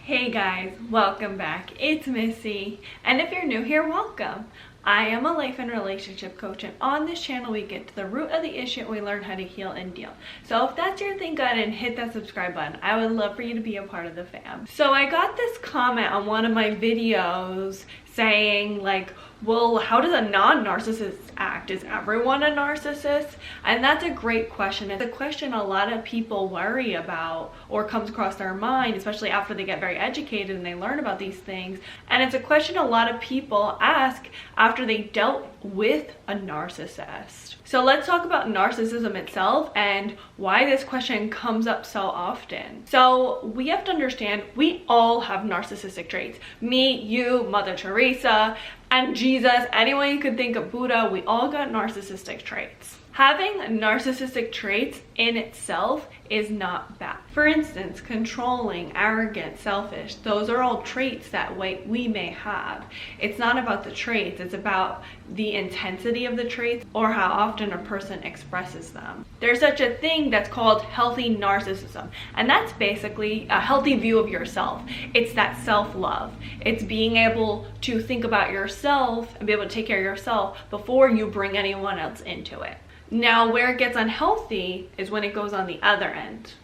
Hey guys, welcome back. It's Missy, and if you're new here, welcome. I am a life and relationship coach, and on this channel we get to the root of the issue and we learn how to heal and deal. So if that's your thing, go ahead and hit that subscribe button. I would love for you to be a part of the fam. So I got this comment on one of my videos saying like, well, how does a non-narcissist act? Is everyone a narcissist? And that's a great question. It's a question a lot of people worry about or comes across their mind, especially after they get very educated and they learn about these things. And it's a question a lot of people ask after they dealt with a narcissist. So let's talk about narcissism itself and why this question comes up so often. So we have to understand we all have narcissistic traits. Me, you, Mother Teresa, and Jesus, anyone you could think of, Buddha, we all got narcissistic traits. Having narcissistic traits in itself is not bad. For instance, controlling, arrogant, selfish, those are all traits that we may have. It's not about the traits, it's about the intensity of the traits or how often a person expresses them. There's such a thing that's called healthy narcissism, and that's basically a healthy view of yourself. It's that self-love. It's being able to think about yourself and be able to take care of yourself before you bring anyone else into it. Now, where it gets unhealthy is when it goes on the other end,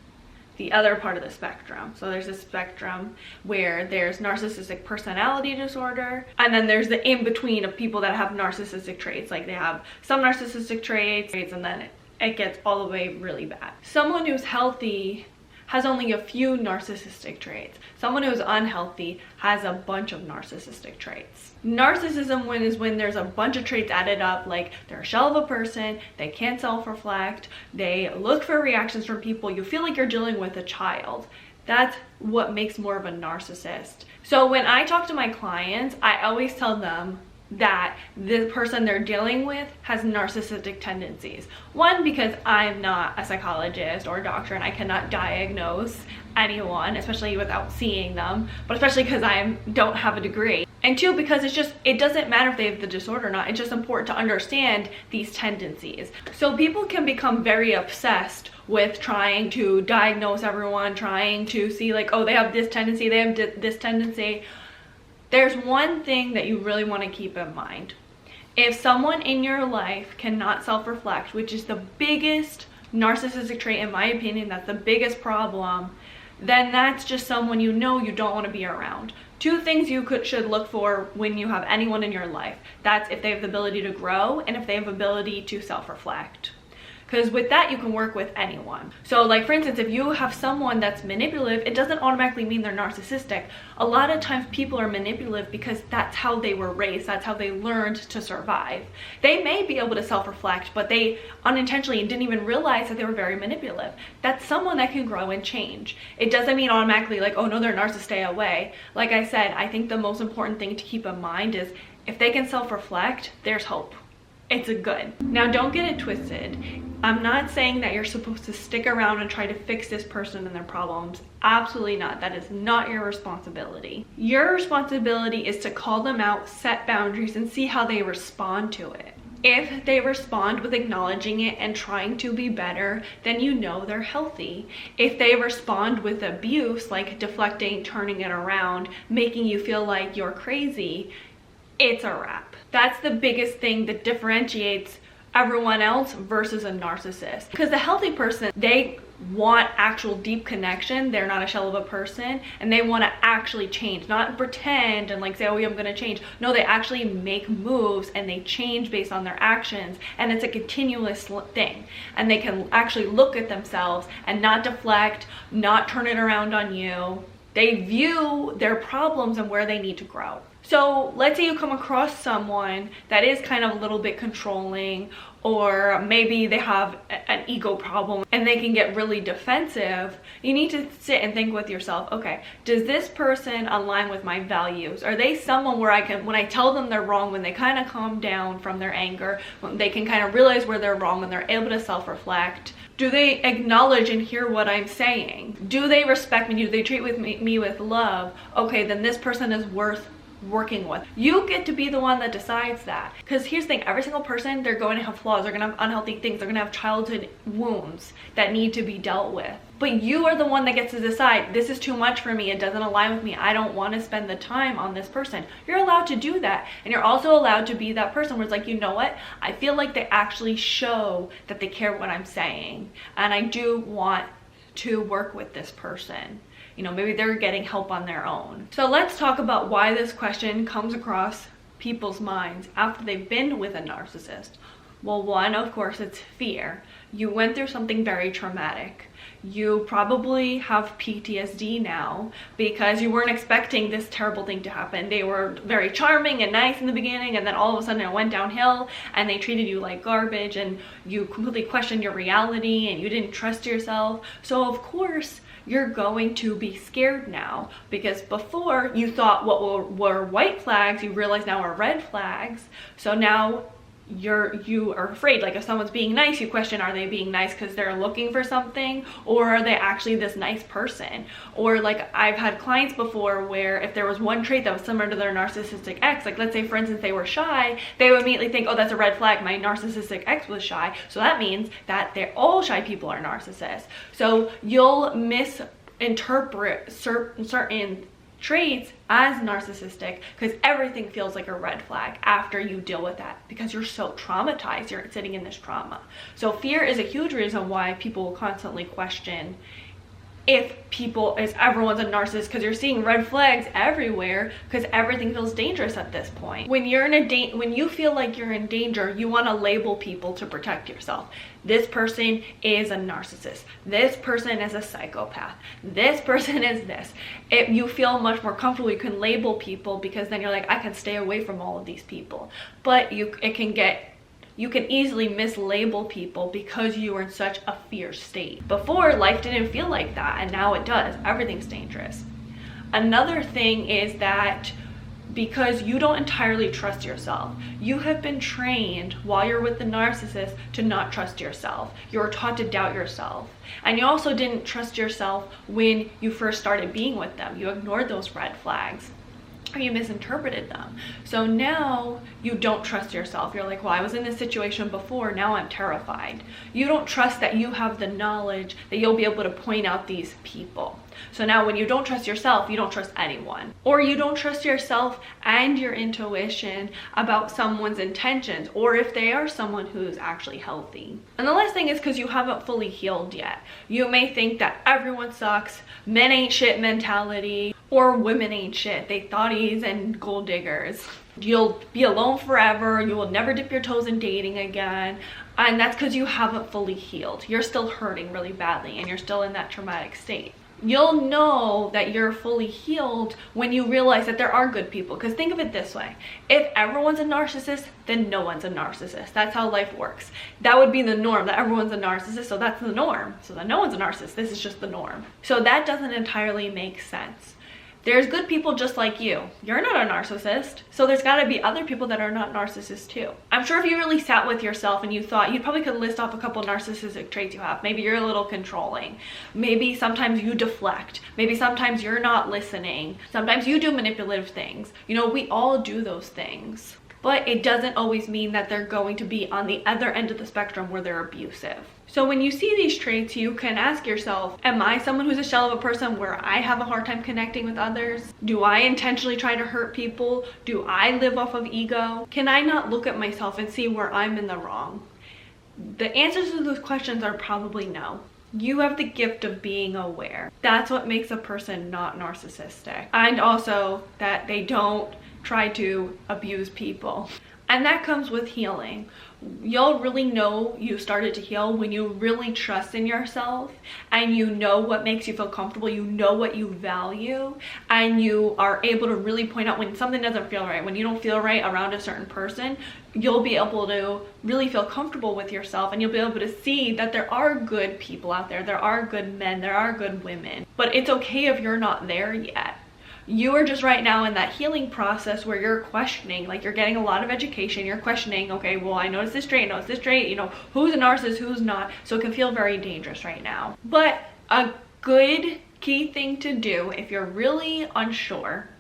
the other part of the spectrum. So there's a spectrum where there's narcissistic personality disorder, and then there's the in-between of people that have narcissistic traits. Like they have some narcissistic traits, and then it gets all the way really bad. Someone who's healthy has only a few narcissistic traits. Someone who's unhealthy has a bunch of narcissistic traits. Narcissism is when there's a bunch of traits added up, like they're a shell of a person, they can't self-reflect, they look for reactions from people, you feel like you're dealing with a child. That's what makes more of a narcissist. So when I talk to my clients, I always tell them that the person they're dealing with has narcissistic tendencies. One, because I'm not a psychologist or a doctor and I cannot diagnose anyone, especially without seeing them, but especially because I don't have a degree. And two, because it doesn't matter if they have the disorder or not, it's just important to understand these tendencies. So people can become very obsessed with trying to diagnose everyone, trying to see like, oh, they have this tendency, they have this tendency. There's one thing that you really want to keep in mind. If someone in your life cannot self-reflect, which is the biggest narcissistic trait in my opinion, that's the biggest problem, then that's just someone you don't want to be around. Two things you should look for when you have anyone in your life. That's if they have the ability to grow and if they have ability to self-reflect. Because with that, you can work with anyone. So like, for instance, if you have someone that's manipulative, it doesn't automatically mean they're narcissistic. A lot of times people are manipulative because that's how they were raised. That's how they learned to survive. They may be able to self-reflect, but they unintentionally didn't even realize that they were very manipulative. That's someone that can grow and change. It doesn't mean automatically like, oh no, they're narcissists, stay away. Like I said, I think the most important thing to keep in mind is if they can self-reflect, there's hope. It's a good. Now, don't get it twisted. I'm not saying that you're supposed to stick around and try to fix this person and their problems. Absolutely not. That is not your responsibility. Your responsibility is to call them out, set boundaries, and see how they respond to it. If they respond with acknowledging it and trying to be better, then you know they're healthy. If they respond with abuse, like deflecting, turning it around, making you feel like you're crazy, it's a wrap. That's the biggest thing that differentiates everyone else versus a narcissist. Because the healthy person, they want actual deep connection. They're not a shell of a person, and they want to actually change, not pretend and like say, oh yeah, I'm gonna change. No, they actually make moves and they change based on their actions, and it's a continuous thing. And they can actually look at themselves and not deflect, not turn it around on you. They view their problems and where they need to grow. So let's say you come across someone that is kind of a little bit controlling, or maybe they have an ego problem and they can get really defensive. You need to sit and think with yourself, okay, does this person align with my values? Are they someone where when I tell them they're wrong, when they kind of calm down from their anger, when they can kind of realize where they're wrong and they're able to self-reflect? Do they acknowledge and hear what I'm saying? Do they respect me? Do they treat me with love? Okay, then this person is worth working with. You get to be the one that decides that. Because here's the thing, every single person, they're going to have flaws, they're going to have unhealthy things, they're going to have childhood wounds that need to be dealt with. But you are the one that gets to decide, this is too much for me, it doesn't align with me, I don't want to spend the time on this person. You're allowed to do that. And you're also allowed to be that person where it's like, you know what, I feel like they actually show that they care what I'm saying, and I do want to work with this person. You know, maybe they're getting help on their own. So let's talk about why this question comes across people's minds after they've been with a narcissist. Well, one, of course, it's fear. You went through something very traumatic. You probably have PTSD now because you weren't expecting this terrible thing to happen. They were very charming and nice in the beginning, and then all of a sudden it went downhill and they treated you like garbage, and you completely questioned your reality and you didn't trust yourself. So of course you're going to be scared now, because before you thought what were white flags, you realize now are red flags. So now you are afraid. Like if someone's being nice, you question, are they being nice because they're looking for something, or are they actually this nice person? Or like I've had clients before where if there was one trait that was similar to their narcissistic ex, like let's say for instance they were shy, they would immediately think, oh, that's a red flag, my narcissistic ex was shy, so that means that all shy people are narcissists. So you'll misinterpret certain traits as narcissistic because everything feels like a red flag after you deal with that, because you're so traumatized, you're sitting in this trauma. So fear is a huge reason why people will constantly question if everyone's a narcissist, because you're seeing red flags everywhere because everything feels dangerous at this point. When you feel like you're in danger, you want to label people to protect yourself. This person is a narcissist. This person is a psychopath. This person is this. If you feel much more comfortable, you can label people, because then you're like, I can stay away from all of these people. But you can easily mislabel people because you were in such a fear state. Before, life didn't feel like that, and now it does. Everything's dangerous. Another thing is that because you don't entirely trust yourself, you have been trained while you're with the narcissist to not trust yourself. You're taught to doubt yourself. And you also didn't trust yourself when you first started being with them. You ignored those red flags, or you misinterpreted them. So now you don't trust yourself. You're like, well, I was in this situation before, now I'm terrified. You don't trust that you have the knowledge that you'll be able to point out these people. So now when you don't trust yourself, you don't trust anyone. Or you don't trust yourself and your intuition about someone's intentions, or if they are someone who's actually healthy. And the last thing is because you haven't fully healed yet. You may think that everyone sucks, men ain't shit mentality, or women ain't shit, they thotties and gold diggers. You'll be alone forever, you will never dip your toes in dating again. And that's because you haven't fully healed. You're still hurting really badly and you're still in that traumatic state. You'll know that you're fully healed when you realize that there are good people. Because think of it this way. If everyone's a narcissist, then no one's a narcissist. That's how life works. That would be the norm, that everyone's a narcissist, so that's the norm. So that no one's a narcissist, this is just the norm. So that doesn't entirely make sense. There's good people just like you. You're not a narcissist, so there's got to be other people that are not narcissists too. I'm sure if you really sat with yourself and you thought, you probably could list off a couple narcissistic traits you have. Maybe you're a little controlling. Maybe sometimes you deflect. Maybe sometimes you're not listening. Sometimes you do manipulative things. You know, we all do those things. But it doesn't always mean that they're going to be on the other end of the spectrum where they're abusive. So when you see these traits, you can ask yourself, am I someone who's a shell of a person where I have a hard time connecting with others? Do I intentionally try to hurt people? Do I live off of ego? Can I not look at myself and see where I'm in the wrong? The answers to those questions are probably no. You have the gift of being aware. That's what makes a person not narcissistic. And also that they don't try to abuse people. And that comes with healing. You'll really know you started to heal when you really trust in yourself and you know what makes you feel comfortable, you know what you value, and you are able to really point out when something doesn't feel right, when you don't feel right around a certain person. You'll be able to really feel comfortable with yourself, and you'll be able to see that there are good people out there, there are good men, there are good women. But it's okay if you're not there yet. You are just right now in that healing process where you're questioning, like you're getting a lot of education, you're questioning, okay, well, I noticed this trait, you know, who's a narcissist, who's not. So it can feel very dangerous right now. But a good key thing to do if you're really unsure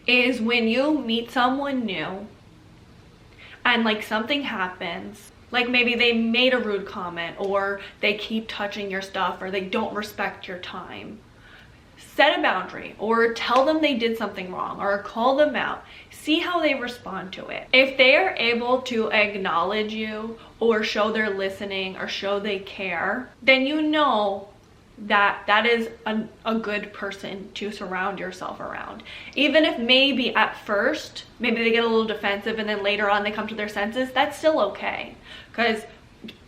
is when you meet someone new and like something happens, Like maybe they made a rude comment, or they keep touching your stuff, or they don't respect your time. Set a boundary, or tell them they did something wrong, or call them out. See how they respond to it. If they are able to acknowledge you, or show they're listening, or show they care, then you know that is a good person to surround yourself around. Even if maybe at first, maybe they get a little defensive and then later on they come to their senses, that's still okay. Because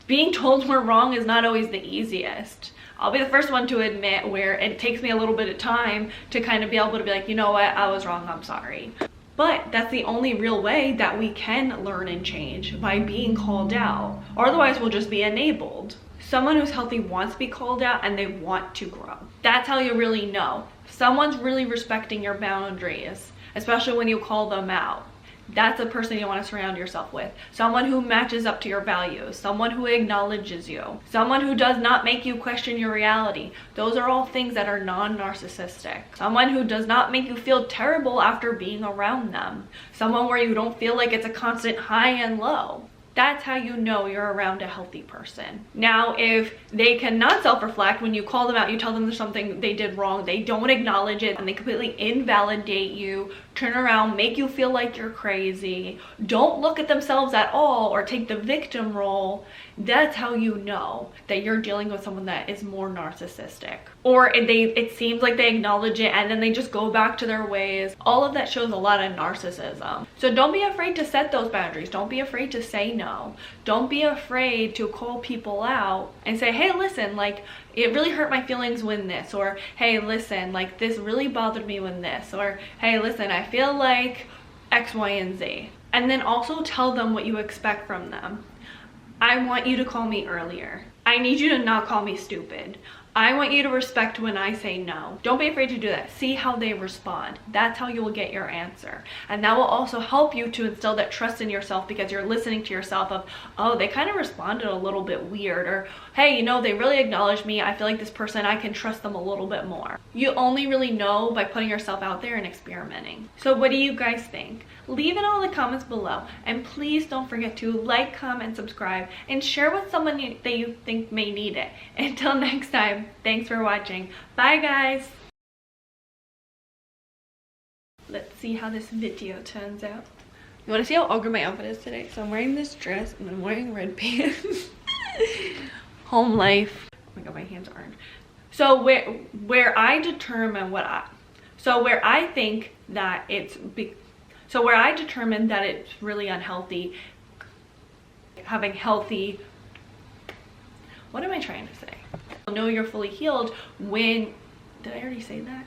being told we're wrong is not always the easiest. I'll be the first one to admit where it takes me a little bit of time to kind of be able to be like, you know what, I was wrong, I'm sorry. But that's the only real way that we can learn and change, by being called out. Or otherwise we'll just be enabled. Someone who's healthy wants to be called out and they want to grow. That's how you really know. If someone's really respecting your boundaries, especially when you call them out, that's a person you want to surround yourself with. Someone who matches up to your values, someone who acknowledges you, someone who does not make you question your reality. Those are all things that are non-narcissistic. Someone who does not make you feel terrible after being around them. Someone where you don't feel like it's a constant high and low. That's how you know you're around a healthy person. Now, if they cannot self-reflect, when you call them out, you tell them there's something they did wrong, they don't acknowledge it, and they completely invalidate you, turn around, make you feel like you're crazy, don't look at themselves at all, or take the victim role, that's how you know that you're dealing with someone that is more narcissistic. Or it seems like they acknowledge it and then they just go back to their ways. All of that shows a lot of narcissism. So don't be afraid to set those boundaries. Don't be afraid to say no. Don't be afraid to call people out and say, hey, listen, like, it really hurt my feelings when this, or hey, listen, like, this really bothered me when this, or hey, listen, I feel like X, Y, and Z. And then also tell them what you expect from them. I want you to call me earlier. I need you to not call me stupid. I want you to respect when I say no. Don't be afraid to do that. See how they respond. That's how you will get your answer. And that will also help you to instill that trust in yourself, because you're listening to yourself of, oh, they kind of responded a little bit weird, or hey, you know, they really acknowledged me. I feel like this person, I can trust them a little bit more. You only really know by putting yourself out there and experimenting. So what do you guys think? Leave it all in the comments below, and please don't forget to like, comment, subscribe, and share with someone that you think may need it. Until next time, thanks for watching. Bye guys. Let's see how this video turns out. You want to see how ugly my outfit is today? So I'm wearing this dress and I'm wearing red pants. Home life. Oh my god, my hands are orange. So where I determine what where I think that it's where I determine that it's really unhealthy, having healthy, what am I trying to say? Know you're fully healed when, did I already say that?